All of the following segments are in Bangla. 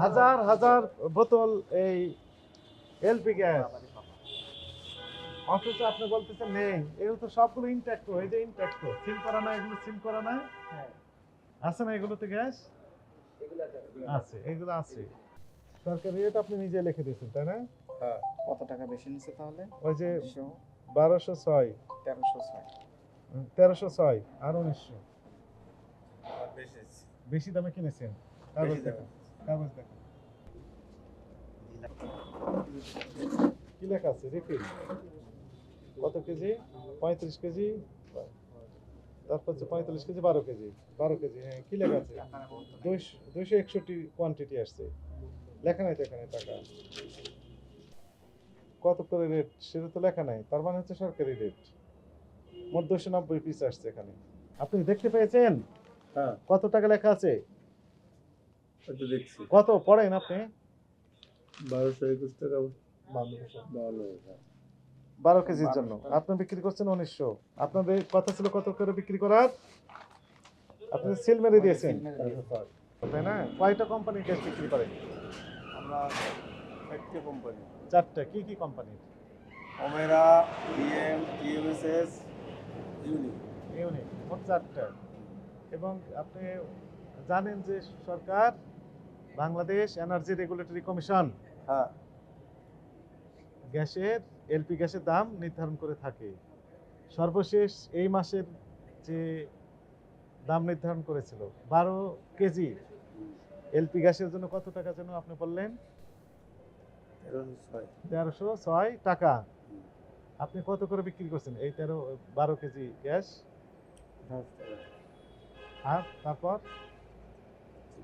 হাজার হাজার বোতল এই এলপি গ্যাস, অথচ আপনি বলতেছেন নেই। এগুলো তো সবগুলো ইনট্যাক্ট, এই যে ইনট্যাক্ট, সিল করা না, এগুলো সিল করা না, আছে না এগুলোতে গ্যাস? আছে, এগুলো আছে। সরকারি রেট আপনি নিজে লিখে দিয়েছেন, তাই না? হ্যাঁ। কত টাকা বেশি নিচ্ছে তাহলে? ওই যে 1206, 1306। 1306 আর 1900 বেশি। বেশি দামে কিনেছেন। কাগজ বেশি দামে। দেখুন, কাগজ দেখুন কি লেখা আছে। রিফিল কত কেজি? 35 কেজি, তারপর হচ্ছে 45 কেজি, 12 কেজি, 12 কেজি। হ্যাঁ, কি লেখা আছে? 261 কোয়ান্টিটি আসছে, লেখা নাই তো এখানে টাকা কত করে রেট, সেটা তো লেখা নাই। তার মানে হচ্ছে সরকারি রেট। মোট 290 পিস আসছে এখানে। আপনি দেখতে পেয়েছেন হ্যাঁ, কত টাকা লেখা আছে? একটু দেখছি। কত পড়েন আপনি? 1221 টাকা। 12 কেজির জন্য আপনি বিক্রি করছেন 1900। আপনাদের কথা ছিল কত করে বিক্রি করার, আপনি সিল মেরে দিয়েছেন, তাই না? কয়টা কোম্পানির গ্যাস বিক্রি করেন? আমরা 4টে কোম্পানি, 4টা। কি কি কোম্পানির? Omera, DM, TMSS, unique. Unit, মোট 4টা। এবং আপনি জানেন যে সরকার, বাংলাদেশ এনার্জি রেগুলেটরি কমিশন হ্যাঁ, গ্যাসের, এলপি গ্যাসের দাম নির্ধারণ করে থাকে। সর্বশেষ এই মাসের যে দাম নির্ধারণ করেছিল 12 কেজি এলপি গ্যাসের জন্য কত টাকা যেন আপনি বললেন? 1306 টাকা। আপনি কত করে বিক্রি করছেন এই 12 কেজি গ্যাস? আর তারপর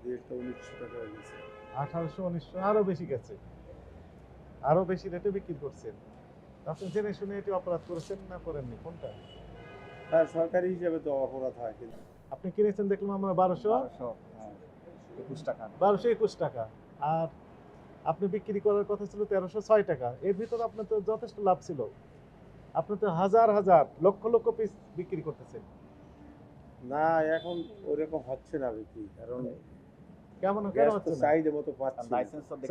1900 টাকা হয়ে গেছে। 1800, 1900, আরো বেশি গেছে, আরো বেশি রেটে বিক্রি করছেন। আপনি জেনে শুনে এটি অপরাধ করেছেন না করেননি, কোনটা? হ্যাঁ, সরকারি হিসেবে তো অপরাধ হয়, কিন্তু আপনি কিনেছেন দেখলাম আমরা 21 টাকা। 1221 টাকা, আর আপনি বিক্রি করার কথা ছিল 1306 টাকা। এর ভিতরে আপনার তো যথেষ্ট লাভ ছিল। আপনি তো হাজার হাজার লক্ষ লক্ষ পিস বিক্রি করতেছেন। না, এখন ওরকম হচ্ছে না বিক্রি, কারণ কেন গ্যাস তো হচ্ছে না? চাহিদা মতো পাচ্ছি না।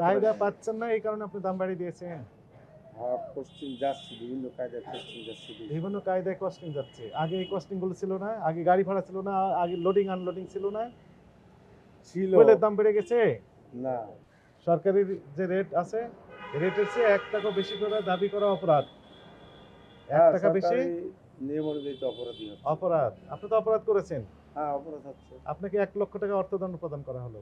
চাহিদা পাচ্ছেন না, এই কারণে আপনি দাম বাড়িয়ে দিয়েছেন। হ্যাঁ, পশ্চিম যাচ্ছি, বিভিন্ন কায়দায় পশ্চিম যাচ্ছি। বিভিন্ন কায়দায় কস্টিং যাচ্ছে। আগে এই কস্টিং গুলো ছিল না, আগে গাড়ি ভাড়া ছিল না, আগে লোডিং আনলোডিং ছিল না, ছিল তেলের দাম বেড়ে গেছে। না, সরকারি যে রেট আছে, রেটের চেয়ে 1 টাকা বেশি করে দাবি করা অপরাধ। 1 টাকা বেশি সরকারি নিয়ম অনুযায়ী তো অপরাধী হচ্ছে। অপরাধ। আপনি তো অপরাধ করেছেন, হ্যাঁ, অপরাধ হচ্ছে। আপনাকে 1 লক্ষ টাকা অর্থদণ্ড প্রদান করা হলো।